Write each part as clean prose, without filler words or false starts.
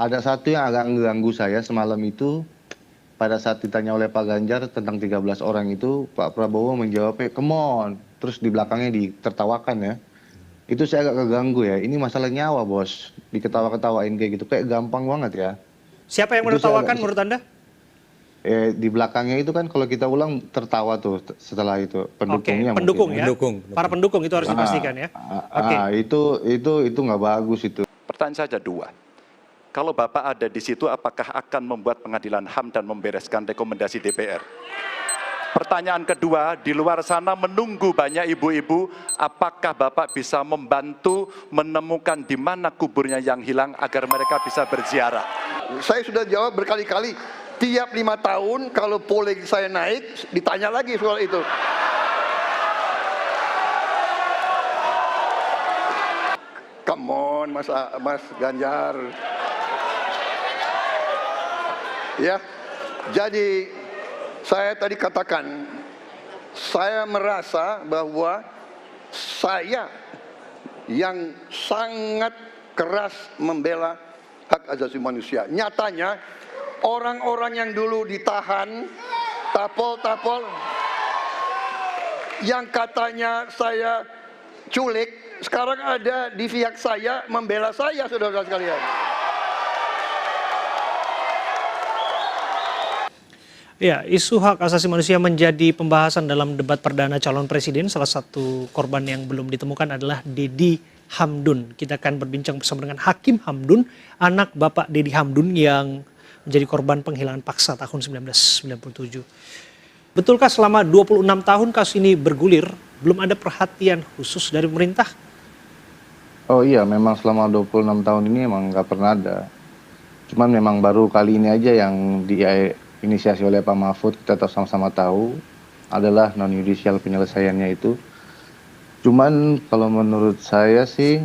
Ada satu yang agak mengganggu saya semalam itu, pada saat ditanya oleh Pak Ganjar tentang 13 orang itu, Pak Prabowo menjawabnya, come on. Terus di belakangnya ditertawakan ya. Itu saya agak keganggu ya. Ini masalah nyawa, Bos. Diketawa-ketawain kayak gitu. Kayak gampang banget ya. Siapa yang Itu saya menertawakan agak, menurut Anda? di belakangnya itu kan kalau kita ulang tertawa tuh setelah itu Oke, pendukungnya pendukung mungkin ya. ya. Para pendukung itu harus dipastikan ya. Oke. Itu nggak bagus itu. Pertanyaan saja dua. Kalau Bapak ada di situ, apakah akan membuat pengadilan HAM dan membereskan rekomendasi DPR? Pertanyaan kedua, di luar sana menunggu banyak ibu-ibu, apakah Bapak bisa membantu menemukan di mana kuburnya yang hilang agar mereka bisa berziarah? Saya sudah jawab berkali-kali, tiap 5 tahun kalau polling saya naik, ditanya lagi soal itu. Come on, Mas Ganjar. Ya, jadi saya tadi katakan, saya merasa bahwa saya yang sangat keras membela hak asasi manusia. Nyatanya, orang-orang yang dulu ditahan, tapol-tapol, yang katanya saya culik, sekarang ada di pihak saya membela saya, saudara-saudara sekalian. Ya, isu hak asasi manusia menjadi pembahasan dalam debat perdana calon presiden. Salah satu korban yang belum ditemukan adalah Dedi Hamdun. Kita akan berbincang bersama dengan Hakim Hamdun, anak Bapak Dedi Hamdun yang menjadi korban penghilangan paksa tahun 1997. Betulkah selama 26 tahun kasus ini bergulir, belum ada perhatian khusus dari pemerintah? Oh iya, memang selama 26 tahun ini emang nggak pernah ada. Cuman memang baru kali ini aja yang diinisiasi oleh Pak Mahfud, kita sama-sama tahu adalah non-judicial penyelesaiannya itu. Cuman kalau menurut saya sih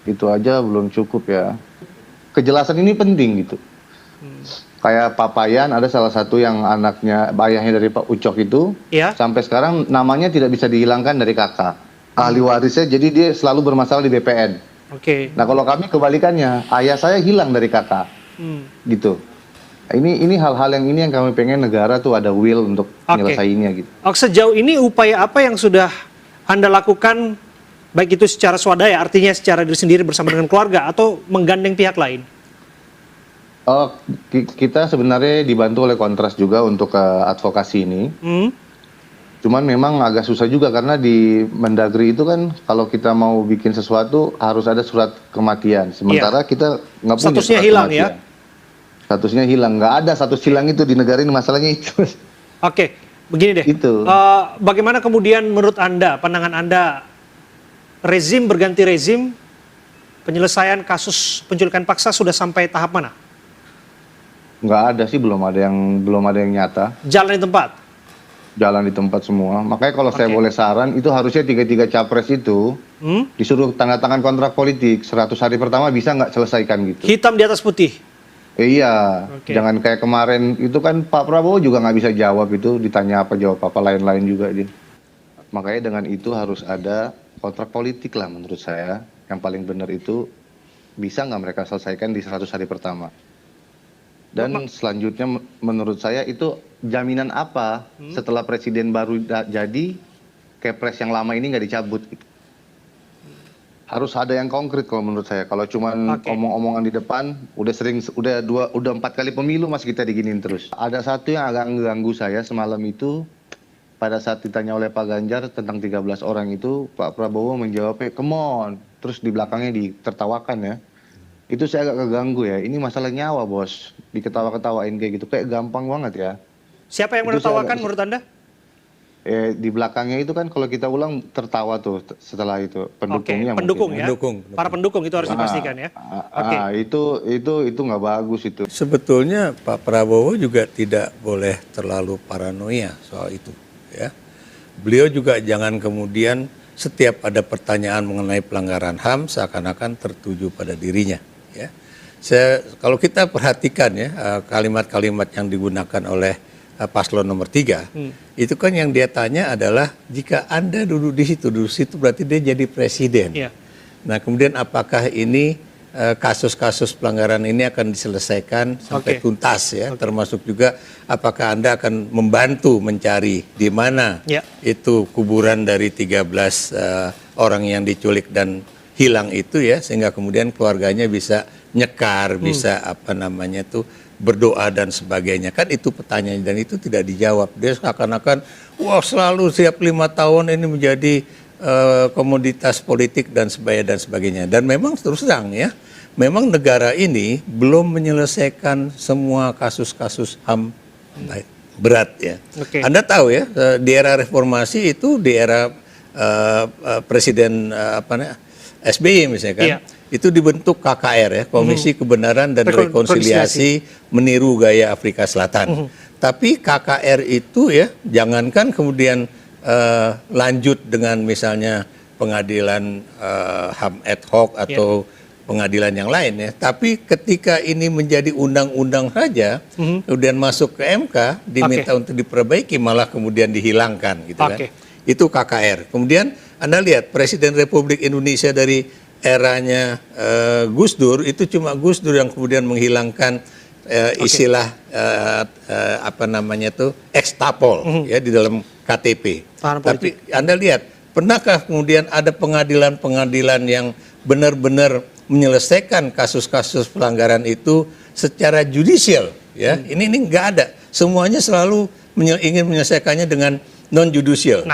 itu aja belum cukup ya. Kejelasan ini penting gitu. Kayak Papayan, ada salah satu yang anaknya, ayahnya dari Pak Ucok itu, Ya. sampai sekarang namanya tidak bisa dihilangkan dari kakak. Ahli warisnya, jadi dia selalu bermasalah di BPN. Oke. Nah kalau kami kebalikannya, ayah saya hilang dari kakak, gitu. Ini hal-hal yang kami pengen negara tuh ada will untuk menyelesaikannya gitu. Sejauh ini upaya apa yang sudah Anda lakukan, baik itu secara swadaya, artinya secara diri sendiri bersama dengan keluarga, atau menggandeng pihak lain? Kita sebenarnya dibantu oleh Kontras juga untuk advokasi ini. Cuman memang agak susah juga karena di Mendagri itu kan kalau kita mau bikin sesuatu harus ada surat kematian. Sementara kita nggak punya Statusnya surat hilang kematian. ya? Statusnya hilang, nggak ada status hilang itu di negara ini, masalahnya itu. Oke, begini deh. Itu. Bagaimana kemudian menurut Anda, pandangan Anda, rezim berganti rezim, penyelesaian kasus penculikan paksa sudah sampai tahap mana? Nggak ada sih, belum ada yang nyata. Jalan di tempat? Jalan di tempat semua. Makanya kalau saya boleh saran, itu harusnya tiga capres itu disuruh tanda tangan kontrak politik 100 hari pertama, bisa nggak selesaikan gitu. Hitam di atas putih? Iya, jangan kayak kemarin itu kan Pak Prabowo juga nggak bisa jawab itu, ditanya apa jawab apa, lain-lain juga dia. Makanya dengan itu harus ada kontrak politik lah menurut saya. Yang paling benar itu bisa nggak mereka selesaikan di 100 hari pertama. Dan selanjutnya menurut saya itu jaminan apa setelah presiden baru jadi, Kepres yang lama ini nggak dicabut gitu. Harus ada yang konkret kalau menurut saya. Kalau cuma omong-omongan di depan, udah 4 kali pemilu masih kita diginin terus. Ada satu yang agak mengganggu saya semalam itu, pada saat ditanya oleh Pak Ganjar tentang 13 orang itu, Pak Prabowo menjawabnya, come on. Terus di belakangnya ditertawakan ya. Itu saya agak keganggu ya. Ini masalah nyawa, Bos. Diketawa-ketawain kayak gitu. Kayak gampang banget ya. Siapa yang menertawakan menurut Anda? Di belakangnya itu kan kalau kita ulang tertawa tuh setelah itu pendukungnya. Pendukung mungkin, ya. Para pendukung itu harus dipastikan ya. Itu nggak bagus itu. Sebetulnya Pak Prabowo juga tidak boleh terlalu paranoia soal itu ya. Beliau juga jangan kemudian setiap ada pertanyaan mengenai pelanggaran HAM seakan-akan tertuju pada dirinya ya. Kalau kita perhatikan ya kalimat-kalimat yang digunakan oleh paslon nomor 3, itu kan yang dia tanya adalah jika Anda duduk di situ berarti dia jadi presiden. Yeah. Nah kemudian apakah ini kasus-kasus pelanggaran ini akan diselesaikan sampai tuntas ya, termasuk juga apakah Anda akan membantu mencari di mana itu kuburan dari 13 orang yang diculik dan hilang itu ya, sehingga kemudian keluarganya bisa nyekar, bisa apa namanya itu berdoa dan sebagainya. Kan itu pertanyaan dan itu tidak dijawab. Dia seakan-akan wah selalu siap 5 tahun ini menjadi komoditas politik dan sebagainya. Dan memang terus terang ya, memang negara ini belum menyelesaikan semua kasus-kasus HAM berat ya. Anda tahu ya, di era reformasi itu di era Presiden SBY misalnya kan, itu dibentuk KKR ya, Komisi Kebenaran dan Rekonsiliasi meniru gaya Afrika Selatan. Tapi KKR itu ya, jangankan kemudian lanjut dengan misalnya pengadilan HAM ad hoc atau pengadilan yang lain ya, tapi ketika ini menjadi undang-undang saja, kemudian masuk ke MK, diminta untuk diperbaiki, malah kemudian dihilangkan gitu kan. Itu KKR. Kemudian Anda lihat Presiden Republik Indonesia dari eranya Gus Dur, itu cuma Gus Dur yang kemudian menghilangkan istilah apa namanya itu ekstapol ya di dalam KTP. Tapi Anda lihat, pernahkah kemudian ada pengadilan-pengadilan yang benar-benar menyelesaikan kasus-kasus pelanggaran itu secara judicial ya? Ini nggak ada. Semuanya selalu ingin menyelesaikannya dengan non judicial.